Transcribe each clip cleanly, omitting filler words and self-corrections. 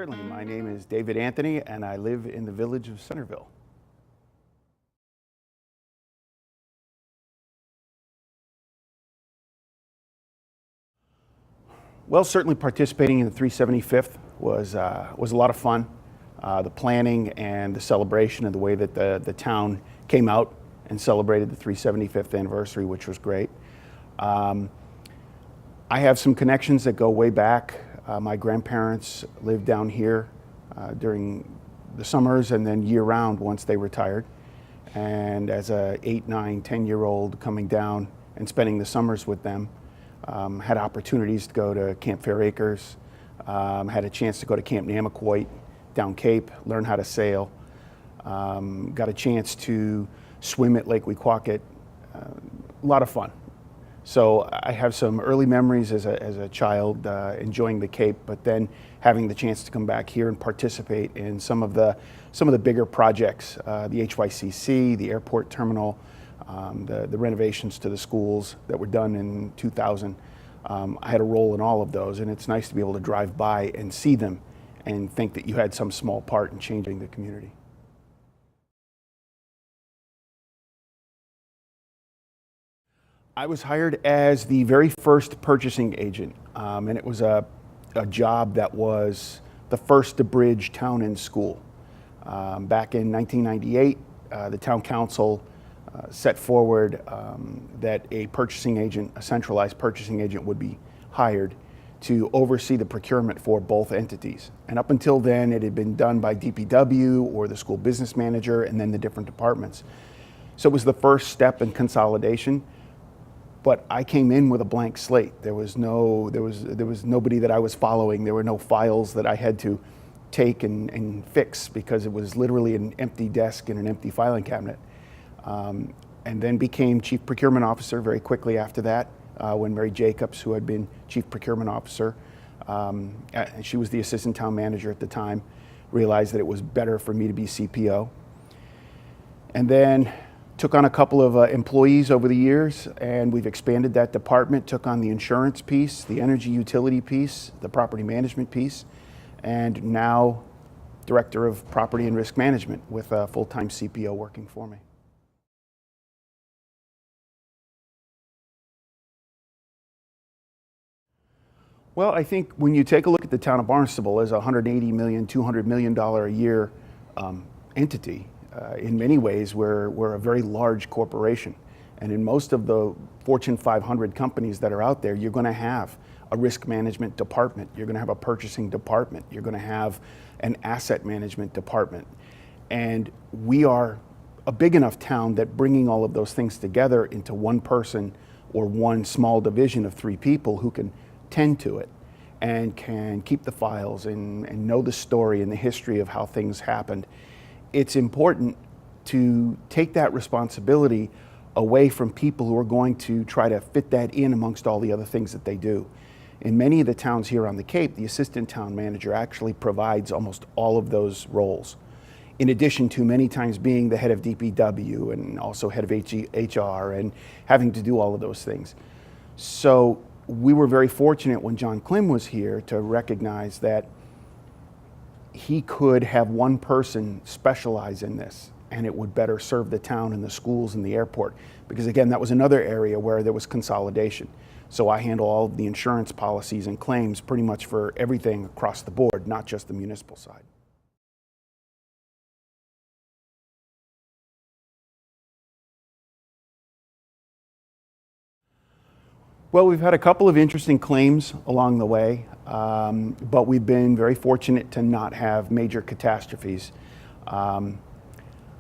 Certainly. My name is David Anthony, and I live in the village of Centerville. Well, certainly participating in the 375th was a lot of fun. The planning and the celebration and the way that the town came out and celebrated the 375th anniversary, which was great. I have some connections that go way back. My grandparents lived down here during the summers and then year-round once they retired. And as a 8, 9, 10-year-old coming down and spending the summers with them, had opportunities to go to Camp Fair Acres, had a chance to go to Camp Namaquoit down Cape, learn how to sail, got a chance to swim at Lake Wequaquet, a lot of fun. So I have some early memories as a child enjoying the Cape, but then having the chance to come back here and participate in some of the bigger projects, the HYCC, the airport terminal, the renovations to the schools that were done in 2000. I had a role in all of those, and it's nice to be able to drive by and see them and think that you had some small part in changing the community. I was hired as the very first purchasing agent, and it was a job that was the first to bridge town and school. Back in 1998, the town council set forward that a purchasing agent, a centralized purchasing agent, would be hired to oversee the procurement for both entities. And up until then, it had been done by DPW or the school business manager and then the different departments. So it was the first step in consolidation. But I came in with a blank slate. There was nobody that I was following. There were no files that I had to take and fix because it was literally an empty desk and an empty filing cabinet. And then became Chief Procurement Officer very quickly after that, when Mary Jacobs, who had been Chief Procurement Officer, and she was the Assistant Town Manager at the time, realized that it was better for me to be CPO. And then took on a couple of employees over the years, and we've expanded that department, took on the insurance piece, the energy utility piece, the property management piece, and now Director of Property and Risk Management with a full-time CPO working for me. Well, I think when you take a look at the town of Barnstable as a $180 million, $200 million a year entity, in many ways, we're a very large corporation. And in most of the Fortune 500 companies that are out there, you're going to have a risk management department. You're going to have a purchasing department. You're going to have an asset management department. And we are a big enough town that bringing all of those things together into one person or one small division of 3 people who can tend to it and can keep the files and know the story and the history of how things happened. It's important to take that responsibility away from people who are going to try to fit that in amongst all the other things that they do. In many of the towns here on the Cape, the assistant town manager actually provides almost all of those roles, in addition to many times being the head of DPW and also head of HR and having to do all of those things. So we were very fortunate when John Klim was here to recognize that he could have one person specialize in this and it would better serve the town and the schools and the airport. Because again, that was another area where there was consolidation. So I handle all of the insurance policies and claims pretty much for everything across the board, not just the municipal side. Well, we've had a couple of interesting claims along the way, but we've been very fortunate to not have major catastrophes.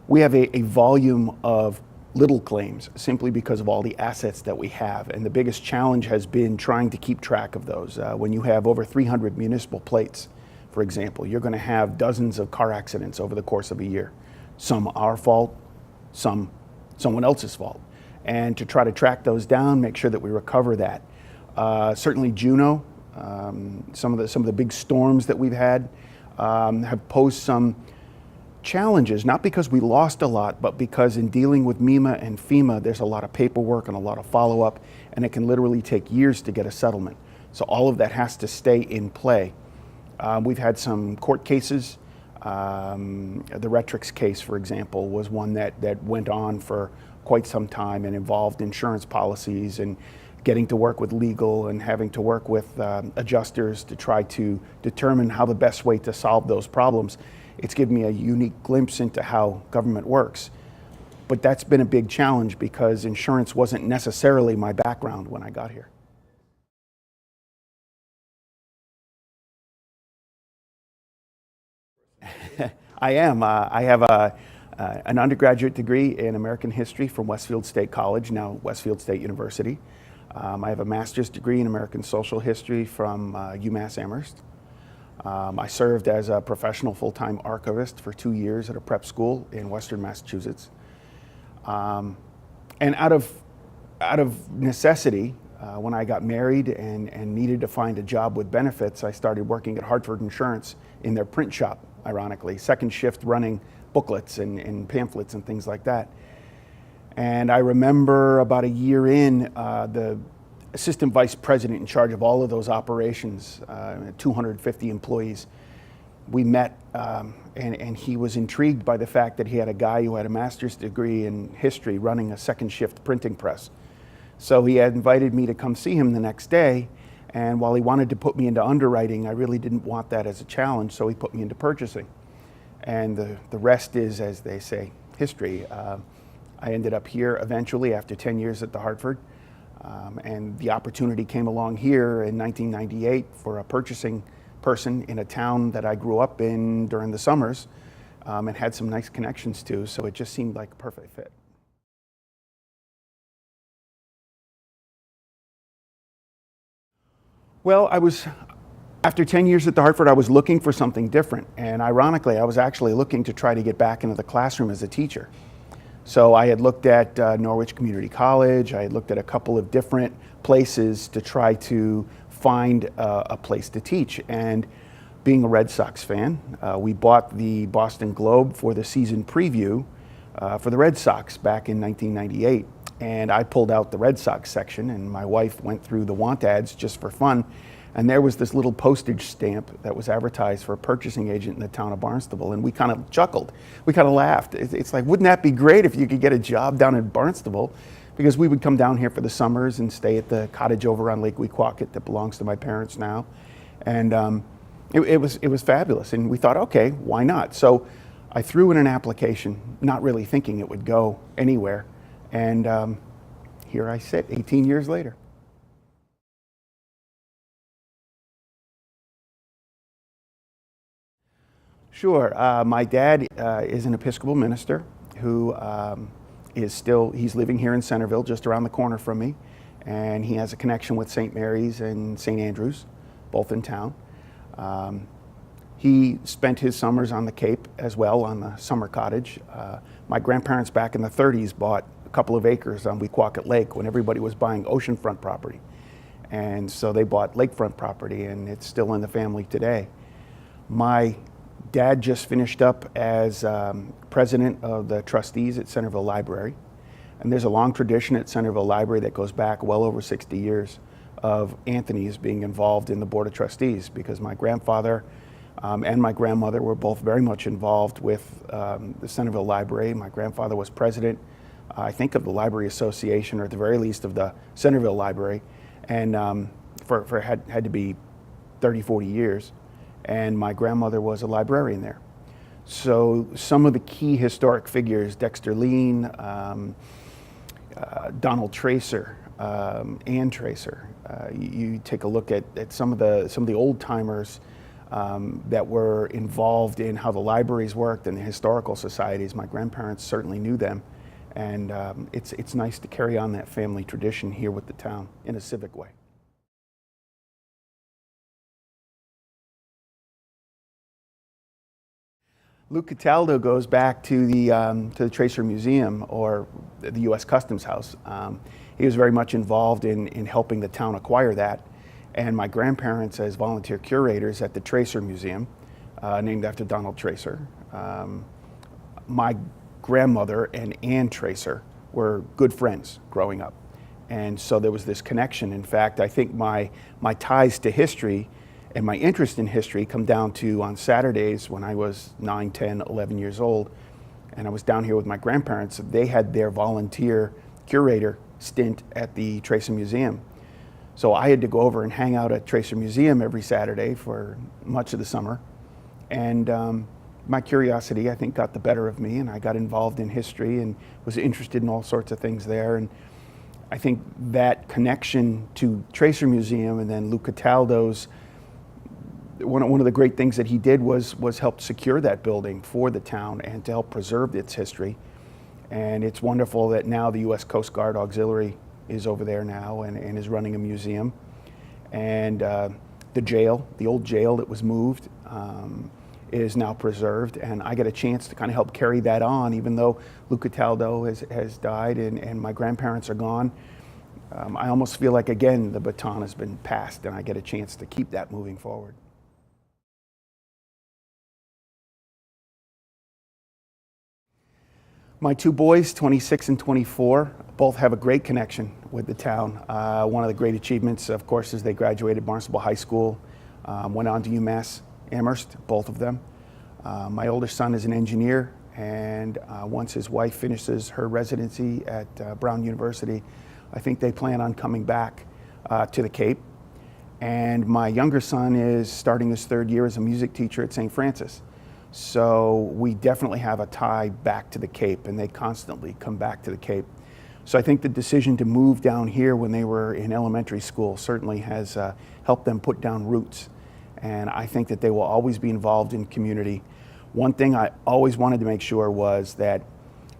We have a volume of little claims simply because of all the assets that we have, and the biggest challenge has been trying to keep track of those. When you have over 300 municipal plates, for example, you're going to have dozens of car accidents over the course of a year. Some our fault, some someone else's fault. And to try to track those down, make sure that we recover that. Certainly Juno, some of the big storms that we've had have posed some challenges, not because we lost a lot, but because in dealing with MEMA and FEMA, there's a lot of paperwork and a lot of follow-up, and it can literally take years to get a settlement. So all of that has to stay in play. We've had some court cases. The Retrix case, for example, was one that went on for quite some time and involved insurance policies and getting to work with legal and having to work with adjusters to try to determine how the best way to solve those problems. It's given me a unique glimpse into how government works. But that's been a big challenge because insurance wasn't necessarily my background when I got here. I am. I have an undergraduate degree in American history from Westfield State College, now Westfield State University. I have a master's degree in American social history from UMass Amherst. I served as a professional full-time archivist for 2 years at a prep school in Western Massachusetts. And out of necessity, when I got married and needed to find a job with benefits, I started working at Hartford Insurance in their print shop, ironically, second shift running booklets and pamphlets and things like that. And I remember about a year in, the assistant vice president in charge of all of those operations, 250 employees, we met and he was intrigued by the fact that he had a guy who had a master's degree in history running a second shift printing press. So he had invited me to come see him the next day, and while he wanted to put me into underwriting, I really didn't want that as a challenge, so he put me into purchasing. And the rest is, as they say, history. I ended up here eventually after 10 years at the Hartford, and the opportunity came along here in 1998 for a purchasing person in a town that I grew up in during the summers and had some nice connections to, so it just seemed like a perfect fit. Well, after 10 years at the Hartford, I was looking for something different, and ironically, I was actually looking to try to get back into the classroom as a teacher. So I had looked at Norwich Community College, I had looked at a couple of different places to try to find a place to teach. And being a Red Sox fan, we bought the Boston Globe for the season preview for the Red Sox back in 1998. And I pulled out the Red Sox section, and my wife went through the want ads just for fun. And there was this little postage stamp that was advertised for a purchasing agent in the town of Barnstable, and we kind of chuckled. We kind of laughed. It's like, wouldn't that be great if you could get a job down in Barnstable? Because we would come down here for the summers and stay at the cottage over on Lake Wequaquet that belongs to my parents now. And it was fabulous, and we thought, okay, why not? So I threw in an application, not really thinking it would go anywhere, and here I sit 18 years later. Sure. My dad is an Episcopal minister who he's living here in Centerville, just around the corner from me, and he has a connection with St. Mary's and St. Andrews, both in town. He spent his summers on the Cape as well, on the summer cottage. My grandparents back in the 30s bought a couple of acres on Wequaquet Lake when everybody was buying oceanfront property. And so they bought lakefront property, and it's still in the family today. My dad just finished up as president of the trustees at Centerville Library. And there's a long tradition at Centerville Library that goes back well over 60 years of Anthony's being involved in the Board of Trustees, because my grandfather and my grandmother were both very much involved with the Centerville Library. My grandfather was president, I think, of the Library Association, or at the very least of the Centerville Library, and had to be 30, 40 years. And my grandmother was a librarian there. So some of the key historic figures, Dexter Lean, Donald Tracer, Ann Tracer. You take a look at some of the old timers that were involved in how the libraries worked and the historical societies. My grandparents certainly knew them, and it's nice to carry on that family tradition here with the town in a civic way. Luke Cataldo goes back to the Tracer Museum, or the U.S. Customs House. He was very much involved in helping the town acquire that. And my grandparents, as volunteer curators at the Tracer Museum, named after Donald Tracer. My grandmother and Ann Tracer were good friends growing up. And so there was this connection. In fact, I think my ties to history And my interest in history come down to on Saturdays when I was 9, 10, 11 years old, and I was down here with my grandparents. They had their volunteer curator stint at the Tracer Museum. So I had to go over and hang out at Tracer Museum every Saturday for much of the summer. And my curiosity, I think, got the better of me, and I got involved in history and was interested in all sorts of things there. And I think that connection to Tracer Museum and then Lou Cataldo's, one of the great things that he did was help secure that building for the town and to help preserve its history. And it's wonderful that now the U.S. Coast Guard Auxiliary is over there now and is running a museum. And the jail, the old jail that was moved, is now preserved. And I get a chance to kind of help carry that on, even though Lou Cataldo has died and my grandparents are gone. I almost feel like, again, the baton has been passed and I get a chance to keep that moving forward. My two boys, 26 and 24, both have a great connection with the town. One of the great achievements, of course, is they graduated Barnstable High School, went on to UMass Amherst, both of them. My oldest son is an engineer, and once his wife finishes her residency at Brown University, I think they plan on coming back to the Cape. And my younger son is starting his third year as a music teacher at St. Francis. So we definitely have a tie back to the Cape, and they constantly come back to the Cape. So I think the decision to move down here when they were in elementary school certainly has helped them put down roots. And I think that they will always be involved in community. One thing I always wanted to make sure was that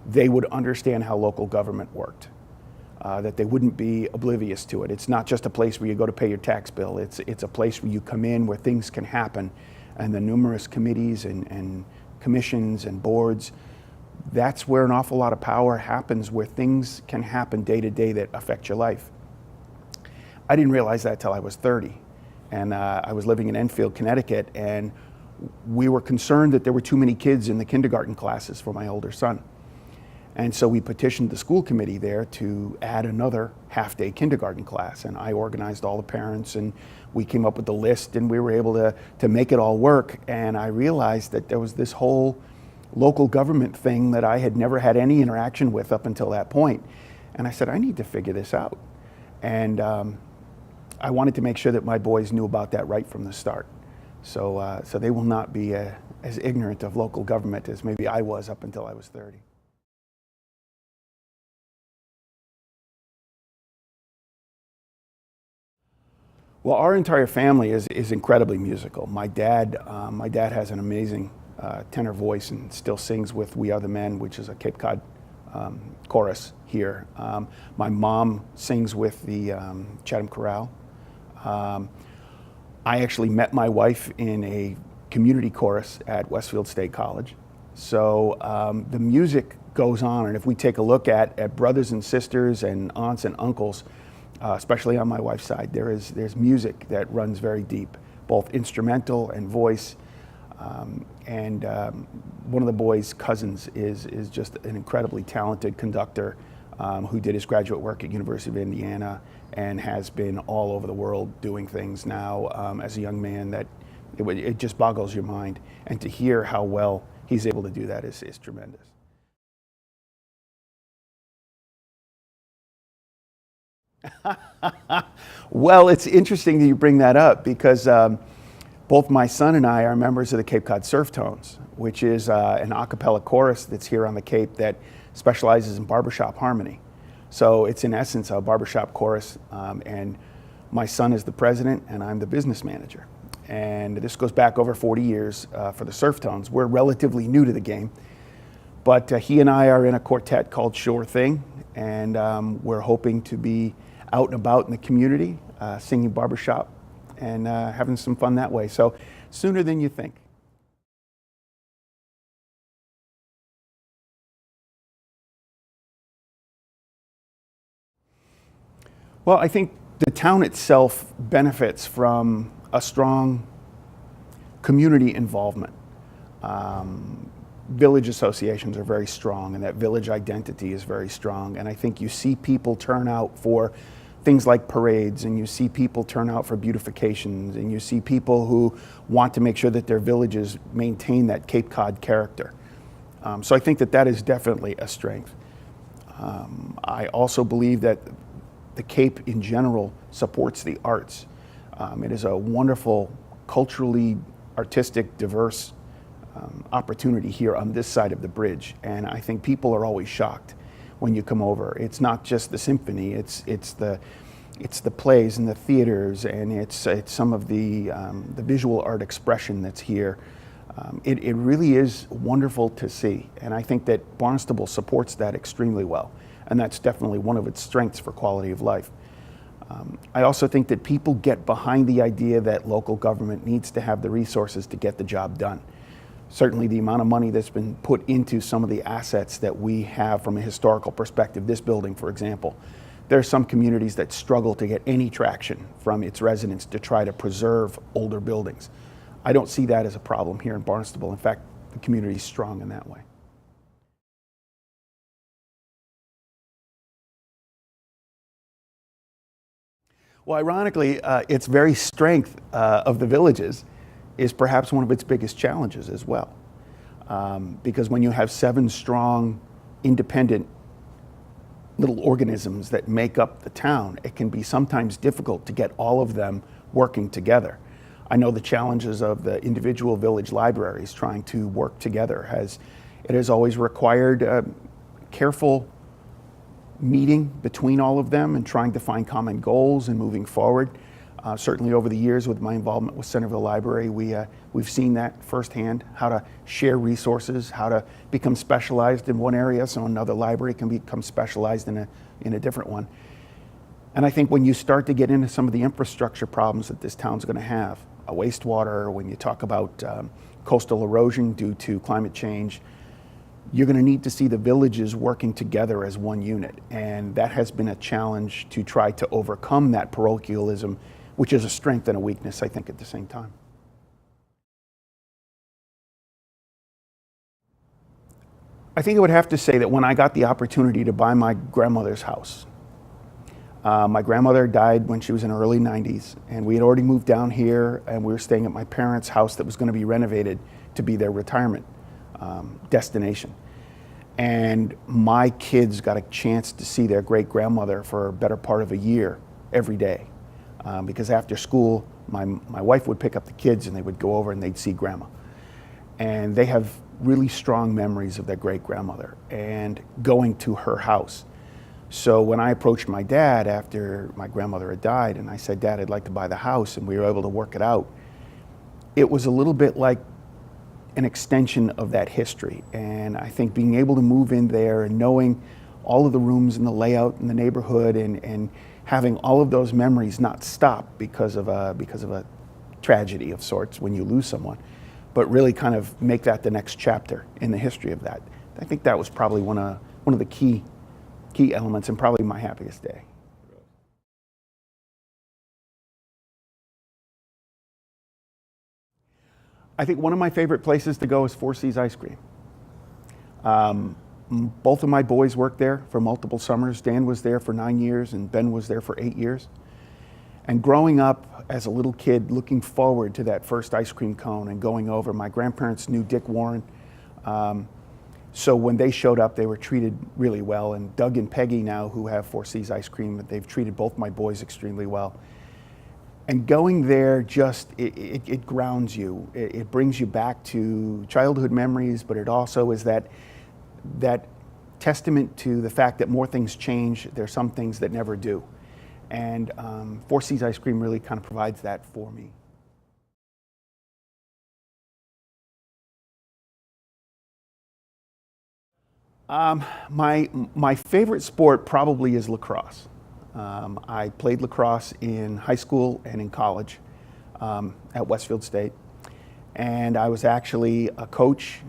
they would understand how local government worked, that they wouldn't be oblivious to it. It's not just a place where you go to pay your tax bill. It's a place where you come in where things can happen. And the numerous committees and commissions and boards, that's where an awful lot of power happens, where things can happen day to day that affect your life. I didn't realize that till I was 30. And I was living in Enfield, Connecticut, and we were concerned that there were too many kids in the kindergarten classes for my older son. And so we petitioned the school committee there to add another half-day kindergarten class. And I organized all the parents, and we came up with the list, and we were able to make it all work. And I realized that there was this whole local government thing that I had never had any interaction with up until that point. And I said, I need to figure this out. And I wanted to make sure that my boys knew about that right from the start. So they will not be as ignorant of local government as maybe I was up until I was 30. Well, our entire family is incredibly musical. My dad has an amazing tenor voice and still sings with We Are the Men, which is a Cape Cod chorus here. My mom sings with the Chatham Chorale. I actually met my wife in a community chorus at Westfield State College. So the music goes on, and if we take a look at brothers and sisters and aunts and uncles, especially on my wife's side, there's music that runs very deep, both instrumental and voice. And one of the boys' cousins is just an incredibly talented conductor who did his graduate work at University of Indiana and has been all over the world doing things now as a young man that it just boggles your mind. And to hear how well he's able to do that is tremendous. Well, it's interesting that you bring that up because both my son and I are members of the Cape Cod Surf Tones, which is an a cappella chorus that's here on the Cape that specializes in barbershop harmony. So it's in essence a barbershop chorus, and my son is the president and I'm the business manager. And this goes back over 40 years for the Surf Tones. We're relatively new to the game, but he and I are in a quartet called Sure Thing, and we're hoping to be out and about in the community, singing barbershop and having some fun that way. So sooner than you think. Well, I think the town itself benefits from a strong community involvement. Village associations are very strong, and that village identity is very strong. And I think you see people turn out for things like parades, and you see people turn out for beautifications, and you see people who want to make sure that their villages maintain that Cape Cod character. So I think that that is definitely a strength. I also believe that the Cape in general supports the arts. It is a wonderful, culturally artistic, diverse opportunity here on this side of the bridge, and I think people are always shocked when you come over. It's not just the symphony; it's the plays and the theaters, and it's some of the visual art expression that's here. It really is wonderful to see, and I think that Barnstable supports that extremely well, and that's definitely one of its strengths for quality of life. I also think that people get behind the idea that local government needs to have the resources to get the job done. Certainly the amount of money that's been put into some of the assets that we have from a historical perspective, this building, for example, there are some communities that struggle to get any traction from its residents to try to preserve older buildings. I don't see that as a problem here in Barnstable. In fact, the community is strong in that way. Well, ironically, its very strength of the villages is perhaps one of its biggest challenges as well. Because when you have 7 strong, independent little organisms that make up the town, it can be sometimes difficult to get all of them working together. I know the challenges of the individual village libraries trying to work together has always required careful meeting between all of them and trying to find common goals and moving forward. Certainly over the years with my involvement with Centerville Library, we've seen that firsthand, how to share resources, how to become specialized in one area so another library can become specialized in a different one. And I think when you start to get into some of the infrastructure problems that this town's going to have, wastewater, when you talk about coastal erosion due to climate change, you're going to need to see the villages working together as one unit. And that has been a challenge to try to overcome that parochialism, which is a strength and a weakness, I think, at the same time. I think I would have to say that when I got the opportunity to buy my grandmother's house, my grandmother died when she was in her early 90s, and we had already moved down here, and we were staying at my parents' house that was going to be renovated to be their retirement destination. And my kids got a chance to see their great-grandmother for a better part of a year every day. Because after school, my wife would pick up the kids and they would go over and they'd see grandma. And they have really strong memories of their great-grandmother and going to her house. So when I approached my dad after my grandmother had died and I said, "Dad, I'd like to buy the house," and we were able to work it out, it was a little bit like an extension of that history. And I think being able to move in there and knowing all of the rooms and the layout in the neighborhood and having all of those memories not stop because of a tragedy of sorts when you lose someone, but really kind of make that the next chapter in the history of that. I think that was probably one of the key elements and probably my happiest day. I think one of my favorite places to go is Four Seas Ice Cream. Both of my boys worked there for multiple summers. Dan was there for 9 years and Ben was there for 8 years. And growing up as a little kid, looking forward to that first ice cream cone and going over, my grandparents knew Dick Warren. So when they showed up, they were treated really well. And Doug and Peggy now, who have Four Seas Ice Cream, they've treated both my boys extremely well. And going there it grounds you. It brings you back to childhood memories, but it also is that testament to the fact that more things change. There's some things that never do. And Four Seas Ice Cream really kind of provides that for me. My favorite sport probably is lacrosse. I played lacrosse in high school and in college at Westfield State. And I was actually a coach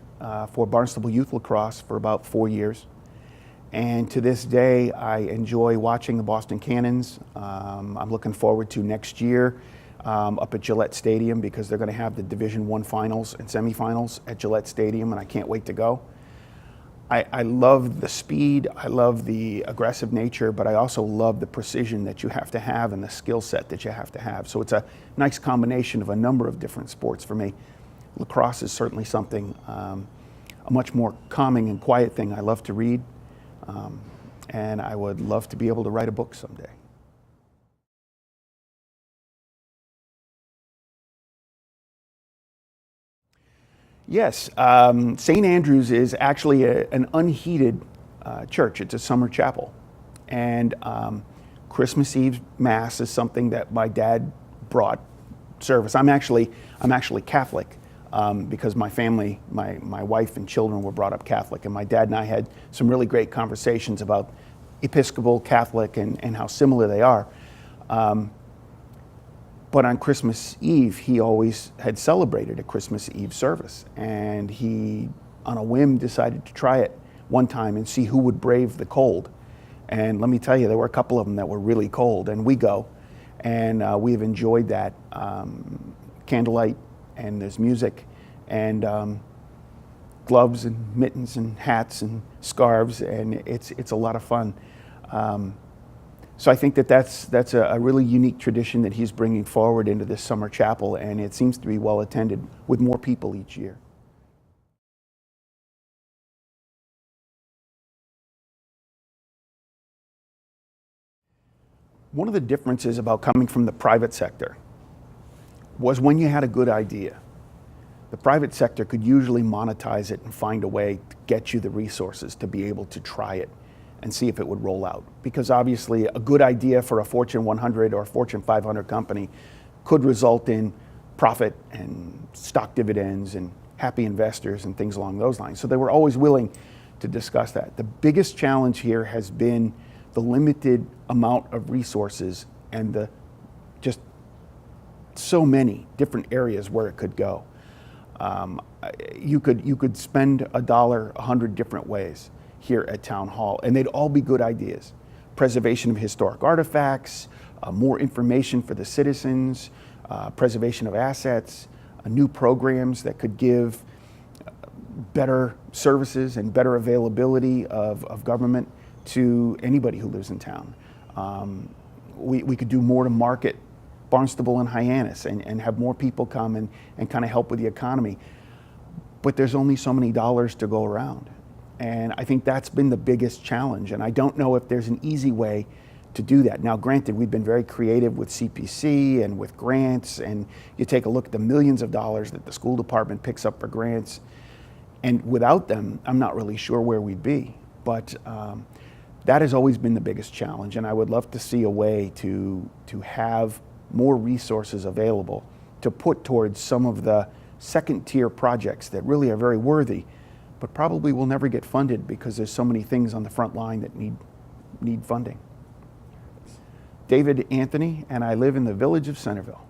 for Barnstable Youth Lacrosse for about 4 years. And to this day, I enjoy watching the Boston Cannons. I'm looking forward to next year up at Gillette Stadium because they're going to have the Division I finals and semifinals at Gillette Stadium, and I can't wait to go. I love the speed, I love the aggressive nature, but I also love the precision that you have to have and the skill set that you have to have. So it's a nice combination of a number of different sports for me. Lacrosse is certainly something, a much more calming and quiet thing I love to read, and I would love to be able to write a book someday. Yes, St. Andrew's is actually an unheated church. It's a summer chapel, and Christmas Eve Mass is something that my dad brought service. I'm actually Catholic because my family, my wife and children were brought up Catholic, and my dad and I had some really great conversations about Episcopal, Catholic, and how similar they are. But on Christmas Eve, he always had celebrated a Christmas Eve service. And he, on a whim, decided to try it one time and see who would brave the cold. And let me tell you, there were a couple of them that were really cold. And we go, and we've enjoyed that. Candlelight, and there's music, and gloves and mittens and hats and scarves, and it's a lot of fun. So I think that's a really unique tradition that he's bringing forward into this summer chapel, and it seems to be well attended with more people each year. One of the differences about coming from the private sector was when you had a good idea. The private sector could usually monetize it and find a way to get you the resources to be able to try it and see if it would roll out. Because obviously a good idea for a Fortune 100 or Fortune 500 company could result in profit and stock dividends and happy investors and things along those lines. So they were always willing to discuss that. The biggest challenge here has been the limited amount of resources and the just so many different areas where it could go. You could spend a dollar 100 different ways here at Town Hall, and they'd all be good ideas. Preservation of historic artifacts, more information for the citizens, preservation of assets, new programs that could give better services and better availability of government to anybody who lives in town. We could do more to market Barnstable and Hyannis and have more people come and kind of help with the economy. But there's only so many dollars to go around. And I think that's been the biggest challenge. And I don't know if there's an easy way to do that. Now, granted, we've been very creative with CPC and with grants, and you take a look at the millions of dollars that the school department picks up for grants. And without them, I'm not really sure where we'd be. But that has always been the biggest challenge. And I would love to see a way to have more resources available to put towards some of the second tier projects that really are very worthy, but probably will never get funded because there's so many things on the front line that need funding. David Anthony, and I live in the village of Centerville.